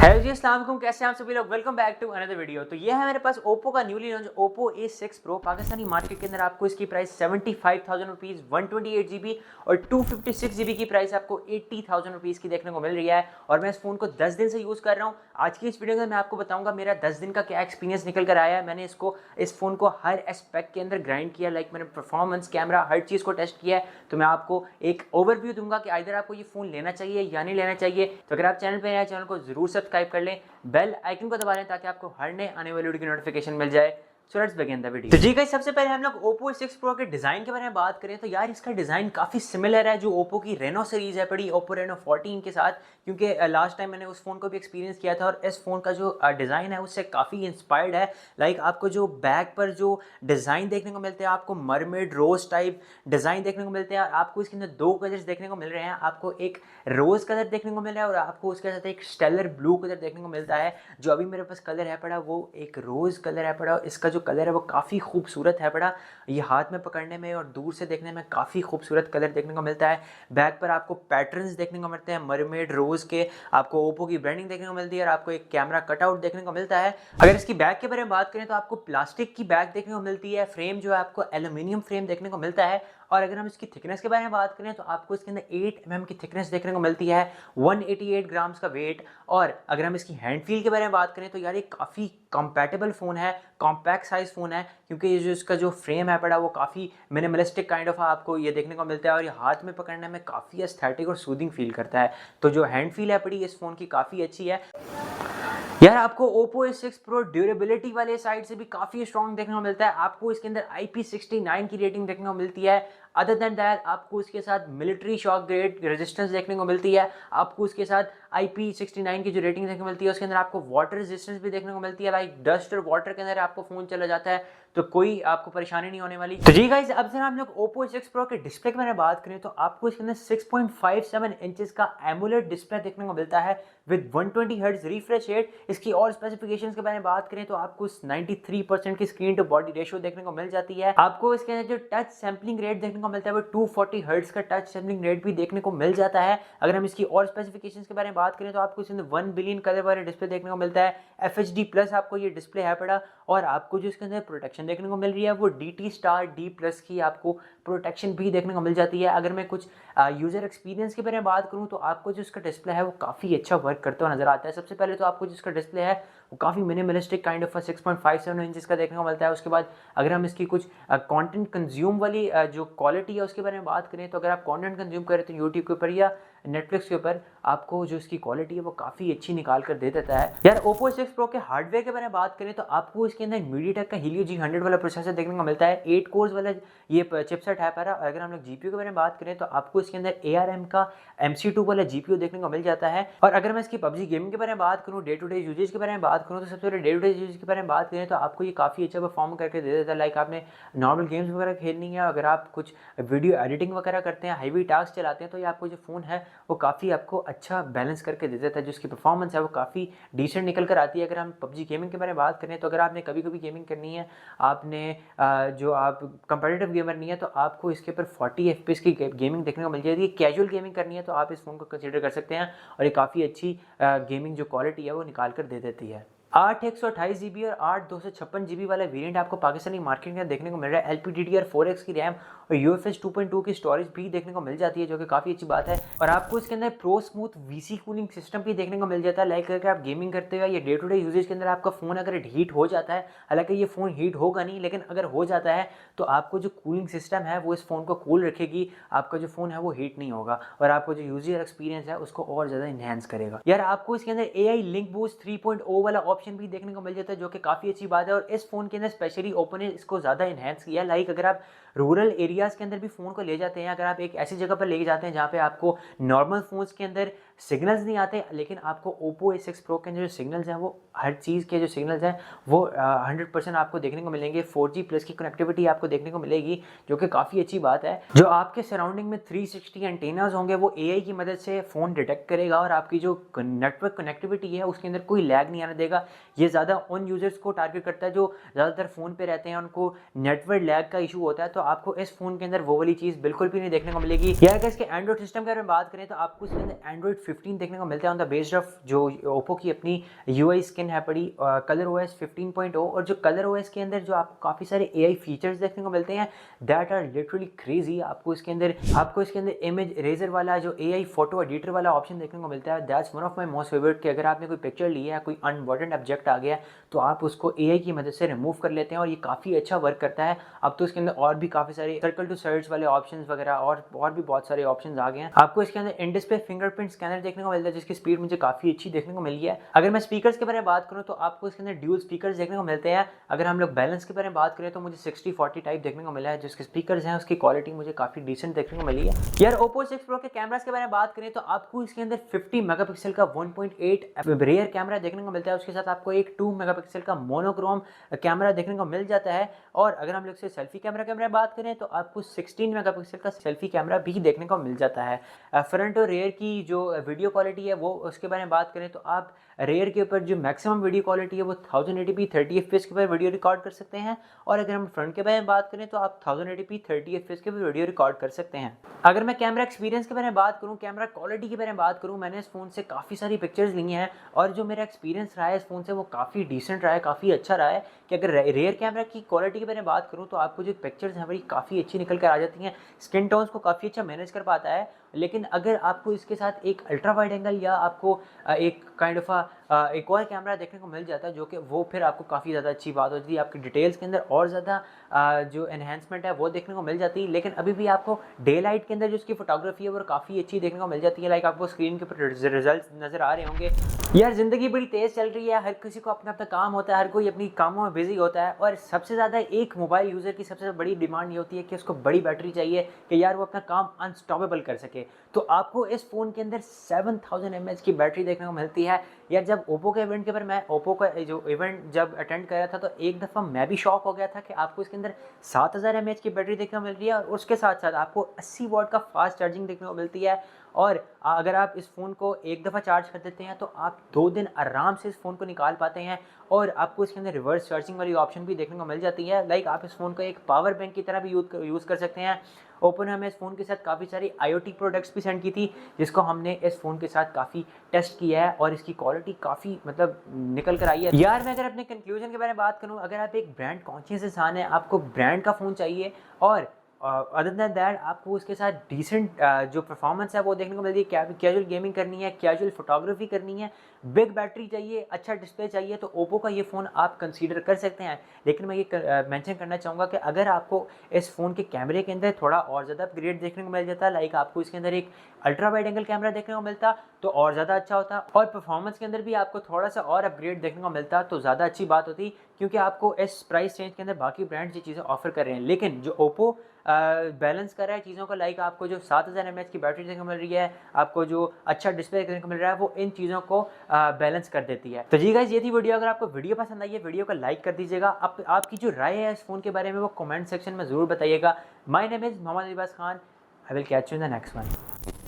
Hello जी, अस्सलाम वालेकुम। कैसे हैं आप सभी लोग? Welcome back to another video. तो ये है मेरे पास ओप्पो का newly launch Oppo A6 Pro। Pakistani market के अंदर आपको इसकी प्राइस 75,000 रुपीज़, 128 GB और 256 GB की प्राइस आपको 80,000 रुपीज़ की देखने को मिल रही है। और मैं इस फ़ोन को 10 दिन से यूज़ कर रहा हूँ। आज की इस वीडियो में मैं आपको बताऊँगा मेरा 10 दिन का क्या एक्सपीरियंस निकल कर आया है। मैंने इस फ़ोन को हर एस्पेक्ट के अंदर ग्राइंड किया, लाइक मैंने परफॉर्मेंस, कैमरा, हर चीज़ को टेस्ट किया है। तो मैं आपको एक ओवरव्यू दूंगा कि आइदर आपको ये फ़ोन लेना चाहिए या नहीं लेना चाहिए। तो अगर आप चैनल पर नए, चैनल को ज़रूर सब्सक्राइब कर लें, बेल आइकन को दबा लें ताकि आपको हर नए आने वाली वीडियो की नोटिफिकेशन मिल जाए। So let's begin the video. तो जी गाइस, सबसे पहले हम लोग Oppo A6 Pro के डिज़ाइन के बारे में बात करें तो यार इसका डिज़ाइन काफ़ी सिमिलर है जो Oppo की Reno सीरीज़ है पड़ी, Oppo Reno 14 के साथ। क्योंकि लास्ट टाइम मैंने उस फ़ोन को भी एक्सपीरियंस किया था और इस फ़ोन का जो डिज़ाइन है उससे काफ़ी इंस्पायर्ड है। लाइक आपको जो बैक पर जो डिज़ाइन देखने को मिलते हैं, आपको मरमेड रोज टाइप डिज़ाइन देखने को मिलते हैं। आपको इसके अंदर दो कलर्स देखने को मिल रहे हैं। आपको एक रोज़ कलर देखने को मिल रहा है और आपको उसके साथ एक स्टेलर ब्लू कलर देखने को मिलता है। जो अभी मेरे पास कलर है पड़ा वो एक रोज़ कलर है पड़ा। इसका जो कलर है वो काफ़ी खूबसूरत है पड़ा। ये हाथ में पकड़ने में और दूर से देखने में काफ़ी खूबसूरत कलर देखने को मिलता है। बैक पर आपको पैटर्न्स देखने को मिलते हैं मरमेड रोज़ के। आपको ओप्पो की ब्रांडिंग देखने को मिलती है और आपको एक कैमरा कटआउट देखने को मिलता है। अगर इसकी बैक के बारे में बात करें तो आपको प्लास्टिक की बैक देखने को मिलती है। फ्रेम जो है आपको एल्यूमिनियम फ्रेम देखने को मिलता है। और अगर हम इसकी थिकनेस के बारे में बात करें तो आपको इसके अंदर 8 mm की थिकनेस देखने को मिलती है, 188 ग्राम्स का वेट। और अगर हम इसकी हैंड फील के बारे में बात करें तो यार ये काफ़ी कंपैटिबल फ़ोन है, कॉम्पैक्ट साइज़ फ़ोन है। क्योंकि ये जो इसका जो फ्रेम है पड़ा वो काफ़ी मिनिमलिस्टिक काइंड ऑफ आपको ये देखने को मिलता है और ये हाथ में पकड़ने में काफ़ी एस्थेटिक और सूदिंग फील करता है। तो जो हैंड फील है पड़ी इस फ़ोन की काफ़ी अच्छी है। यार आपको Oppo A6 Pro ड्यूरेबिलिटी वाले साइड से भी काफ़ी स्ट्रॉन्ग देखने को मिलता है। आपको इसके अंदर IP69 की रेटिंग देखने को मिलती है। अदर देन दैट आपको इसके साथ मिलिट्री शॉक ग्रेड रेजिस्टेंस देखने को मिलती है। आपको इसके साथ IP69 की जो रेटिंग देखने को मिलती है उसके अंदर आपको वाटर रेजिस्टेंस भी देखने को मिलती है। लाइक डस्ट और वाटर के अंदर आपको फ़ोन चला जाता है तो कोई आपको परेशानी नहीं होने वाली। तो जी गाइस, अब से हम लोग Oppo A6 Pro के डिस्प्ले के बारे में बात करें तो आपको इसके अंदर 6.57 इंचेस का एमोलेड डिस्प्ले देखने को मिलता है विद 120 हर्ट्ज रिफ्रेश रेट। इसकी और स्पेसिफिकेशंस के बारे में बात करें तो आपको 93% की स्क्रीन टू बॉडी रेशियो देखने को मिल जाती है। आपको इसके अंदर जो टच सैंपलिंग रेट देखने को मिलता है वो 240 हर्ट्ज का टच सैंपलिंग रेट भी देखने को मिल जाता है। अगर हम इसकी और स्पेसिफिकेशंस के बारे में बात करें तो आपको इसके अंदर 1 बिलियन कलर वाला डिस्प्ले देखने को मिलता है। FHD प्लस आपको ये डिस्प्ले है पड़ा। और आपको जो इसके अंदर प्रोटेक्शन देखने को मिल रही है वो DT स्टार D+ की आपको प्रोटेक्शन भी देखने को मिल जाती है। अगर मैं कुछ यूज़र एक्सपीरियंस के बारे में बात करूँ तो आपको जो इसका डिस्प्ले है वो काफ़ी अच्छा वर्क करता हुआ नजर आता है। सबसे पहले तो आपको जिसका डिस्प्ले है वो काफ़ी मिनिमलिस्टिक काइंड ऑफ 6.57 इंचेस का देखने को मिलता है। उसके बाद अगर हम इसकी कुछ कंटेंट कंज्यूम वाली जो क्वालिटी है उसके बारे में बात करें तो अगर आप कंटेंट कंज्यूम करें तो यूट्यूब के ऊपर या नेटफ्लिक्स के ऊपर आपको जो इसकी क्वालिटी है वो काफ़ी अच्छी निकाल कर दे देता है। यार Oppo A6 Pro के हार्डवेयर के बारे में बात करें तो आपको इसके अंदर MediaTek का Helio G100 वाला प्रोसेसर देखने को मिलता है। 8 कोर्स वाला ये चिपसेट है पर अगर हम लोग GPU के बारे में बात करें तो आपको इसके अंदर ARM का MC2 वाला GPU देखने को मिल जाता है। और अगर मैं इसकी PUBG गेमिंग के बारे में बात करूँ, डे टू डे यूजेज के बारे में बात करूँ तो सबसे पहले डे टू डे यूजेज के बारे में बात करें तो आपको ये काफ़ी अच्छा परफॉर्म करके दे देता है। लाइक आपने नॉर्मल गेम्स वगैरह खेलनी है, अगर आप कुछ वीडियो एडिटिंग वगैरह करते हैं, हैवी टास्क चलाते हैं तो ये आपको जो फ़ोन है वो काफ़ी आपको अच्छा बैलेंस करके दे देता है। जो इसकी परफॉर्मेंस है वो काफ़ी डिसेंट निकल कर आती है। अगर हम PUBG गेमिंग के बारे में बात करें तो अगर आपने कभी कभी गेमिंग करनी है, आपने जो आप कंपेटिटिव गेमर नहीं है तो आपको इसके ऊपर 40 FPS की गेमिंग देखने को मिल जाएगी। कैजुअल गेमिंग करनी है तो आप इस फ़ोन को कंसिडर कर सकते हैं और ये काफ़ी अच्छी गेमिंग जो क्वालिटी है वो निकाल कर दे देती है। 8 128 GB और 8 256 GB वाला वेरिएंट आपको पाकिस्तानी मार्केट में देखने को मिल रहा है। LPDDR4X की रैम और UFS 2.2 की स्टोरेज भी देखने को मिल जाती है जो कि काफ़ी अच्छी बात है। और आपको इसके अंदर pro smooth VC cooling system भी देखने को मिल जाता है। लाइक अगर आप गेमिंग करते हो या डे टू डे यूजेज के अंदर आपका फ़ोन अगर हीट हो जाता है, हालांकि ये फ़ोन हीट होगा नहीं लेकिन अगर हो जाता है तो आपको जो कूलिंग सिस्टम है वो इस फ़ोन को कूल रखेगी। आपका जो फ़ोन है वो हीट नहीं होगा और आपको जो यूजर एक्सपीरियंस है उसको और ज़्यादा इन्हेंस करेगा। यार आपको इसके अंदर AI लिंक बूस्ट 3.0 वाला ऑप्शन भी देखने को मिल जाता है जो कि काफ़ी अच्छी बात है। और इस फ़ोन के अंदर स्पेशली ओपन ने इसको ज़्यादा इन्हेंस किया। लाइक अगर आप रूरल एरियाज़ के अंदर भी फ़ोन को ले जाते हैं, अगर आप एक ऐसी जगह पर ले जाते हैं जहाँ पे आपको नॉर्मल फ़ोन्स के अंदर सिग्नल्स नहीं आते लेकिन आपको Oppo A6 Pro के अंदर जो सिग्नल्स हैं वो हर चीज़ के जो सिग्नल्स हैं वो 100% आपको देखने को मिलेंगे। 4G+ की कनेक्टिविटी आपको देखने को मिलेगी जो कि काफ़ी अच्छी बात है। जो आपके सराउंडिंग में 360 एंटेनाज होंगे वो AI की मदद से फ़ोन डिटेक्ट करेगा और आपकी जो नेटवर्क कनेक्टिविटी है उसके अंदर कोई लैग नहीं आने देगा। ये ज़्यादा उन यूज़र्स को टारगेट करता है जो ज़्यादातर फ़ोन पे रहते हैं, उनको नेटवर्क लैग का इशू होता है। तो आपको इस फ़ोन के अंदर वो वाली चीज़ बिल्कुल भी नहीं देखने को मिलेगी। यार अगर इसके एंड्रॉइड सिस्टम के बारे में बात करें तो आपको इसके अंदर एंड्रॉइड 15 देखने को मिलता है ऑन द बेस्ड ऑफ जो ओप्पो की अपनी यूआई स्किन है पड़ी कलर ओएस 15.0, और जो कलर ओएस के अंदर जो आपको काफ़ी सारे एआई फीचर्स देखने को मिलते हैं दैट आर लिटरली क्रेजी। आपको इसके अंदर इमेज इरेजर वाला जो एआई फोटो एडिटर वाला ऑप्शन देखने को मिलता है। That's one of my most favourite कि अगर आपने कोई पिक्चर ली है, कोई अनवांटेड ऑब्जेक्ट आ गया तो आप उसको एआई की मदद से रिमूव कर लेते हैं और ये काफ़ी अच्छा वर्क करता है। अब तो इसके अंदर और भी काफ़ी सारे सर्कल टू सर्च वाले ऑप्शंस वगैरह और भी बहुत सारे ऑप्शंस आ गए हैं। आपको इसके अंदर इन डिस्प्ले फिंगरप्रिंट स्कैनर देखने को मिलता है जिसकी स्पीड मुझे काफ़ी अच्छी देखने को मिली है। अगर मैं स्पीकर्स के बारे में बात करूँ तो आपको इसके अंदर ड्यूल स्पीकर्स देखने को मिलते हैं। अगर हम लोग बैलेंस के बारे में बात करें तो मुझे 60-40 टाइप देखने को मिला है। जिसके स्पीकर्स हैं उसकी क्वालिटी मुझे काफ़ी डिसेंट देखने को मिली है। यार Oppo 6 Pro के कैमरास के बारे में बात करें तो आपको इसके अंदर 50 मेगापिक्सल का 1.8 रेयर कैमरा देखने को मिलता है। उसके साथ आपको एक 2 मेगापिक्सल का मोनोक्रोम कैमरा देखने को मिल जाता है। और अगर हम लोग से सेल्फी कैमरा के बारे में बात करें तो आपको 16 मेगापिक्सल का सेल्फी कैमरा भी देखने को मिल जाता है। फ्रंट और रेयर की जो वीडियो क्वालिटी है वो उसके बारे में बात करें तो आप रेयर के ऊपर जो मैक्सिमम वीडियो क्वालिटी है वो 1080p 30 fps के ऊपर वीडियो रिकॉर्ड कर सकते हैं। और अगर हम फ्रंट के बारे में बात करें तो आप 1080p 30 fps के ऊपर वीडियो रिकॉर्ड कर सकते हैं। अगर मैं कैमरा एक्सपीरियंस के बारे में बात करूं, कैमरा क्वालिटी के बारे में बात करूं, मैंने इस फ़ोन से काफ़ी सारी पिक्चर्स ली हैं और जो मेरा एक्सपीरियंस रहा है इस फ़ोन से वो काफ़ी डिसेंट रहा है, काफ़ी अच्छा रहा है। कि अगर रेयर कैमरा की क्वालिटी के बारे में बात करूँ तो आपको जो पिक्चर्स हैं वही काफ़ी अच्छी निकल कर आ जाती हैं, स्किन टोन्स को काफ़ी अच्छा मैनेज कर पाता है। लेकिन अगर आपको इसके साथ एक अल्ट्रा वाइड एंगल या आपको एक काइंड ऑफ एक और कैमरा देखने को मिल जाता है जो कि वो फिर आपको काफ़ी ज़्यादा अच्छी बात होती है, आपकी डिटेल्स के अंदर और ज़्यादा जो एनहेंसमेंट है वो देखने को मिल जाती है। लेकिन अभी भी आपको डे लाइट के अंदर जो उसकी फोटोग्राफी है वो काफ़ी अच्छी देखने को मिल जाती है। लाइक आपको स्क्रीन के ऊपर रिजल्ट नज़र आ रहे होंगे। यार ज़िंदगी बड़ी तेज़ चल रही है, हर किसी को अपना अपना काम होता है, हर कोई अपनी कामों में बिजी होता है और सबसे ज़्यादा एक मोबाइल यूज़र की सबसे बड़ी डिमांड ये होती है कि उसको बड़ी बैटरी चाहिए कि यार वो अपना काम अनस्टॉपेबल कर सके। तो आपको इस फ़ोन के अंदर 7000 mAh की बैटरी देखने को मिलती है। यार जब ओप्पो के इवेंट के ऊपर मैं ओप्पो का जो इवेंट जब अटेंड कर रहा था तो एक दफ़ा मैं भी शॉक हो गया था कि आपको इसके अंदर 7000 mAh की बैटरी देखने को मिल रही है और उसके साथ साथ आपको 80 वाट का फास्ट चार्जिंग देखने को मिलती है। और अगर आप इस फ़ोन को एक दफ़ा चार्ज कर देते हैं तो आप 2 दिन आराम से इस फ़ोन को निकाल पाते हैं। और आपको इसके अंदर रिवर्स चार्जिंग वाली ऑप्शन भी देखने को मिल जाती है। लाइक आप इस फ़ोन को एक पावर बैंक की तरह भी यूज़ कर सकते हैं। ओप्पो ने हमें इस फ़ोन के साथ काफ़ी सारी IoT प्रोडक्ट्स भी सेंड की थी जिसको हमने इस फ़ोन के साथ काफ़ी टेस्ट किया है और इसकी क्वालिटी काफ़ी मतलब निकल कर आई है। यार मैं अगर अपने कंक्लूजन के बारे में बात करूँ, अगर आप एक ब्रांड कॉन्शियस इंसान है, आपको ब्रांड का फ़ोन चाहिए और अदर दैन दैट आपको उसके साथ डिसेंट जो परफॉर्मेंस है वो देखने को मिलती है, कैजुअल गेमिंग करनी है, कैजुअल फोटोग्राफी करनी है, बिग बैटरी चाहिए, अच्छा डिस्प्ले चाहिए तो ओप्पो का ये फ़ोन आप कंसीडर कर सकते हैं। लेकिन मैं ये मेंशन करना चाहूँगा कि अगर आपको इस फ़ोन के कैमरे के अंदर थोड़ा और ज़्यादा अपग्रेड देखने को मिल जाता, लाइक आपको इसके अंदर एक अल्ट्रा वाइड एंगल कैमरा देखने को मिलता तो और ज़्यादा अच्छा होता, और परफॉर्मेंस के अंदर भी आपको थोड़ा सा और अपग्रेड देखने को मिलता तो ज़्यादा अच्छी बात होती, क्योंकि आपको इस प्राइस रेंज के अंदर बाकी ब्रांड्स ये चीज़ें ऑफर कर रहे हैं। लेकिन जो ओप्पो बैलेंस कर रहा है चीज़ों को, लाइक आपको जो 7000 mAh की बैटरी देखने को मिल रही है, आपको जो अच्छा डिस्प्ले देखने को मिल रहा है, वो इन चीज़ों को बैलेंस कर देती है। तो जी गाइस ये थी वीडियो। अगर आपको वीडियो पसंद आई है वीडियो को लाइक कर दीजिएगा। आपकी जो राय है इस फ़ोन के बारे में वो कमेंट सेक्शन में ज़रूर बताइएगा। माय नेम इज़ मोहम्मद लिबास Khan. I will catch you in the next one.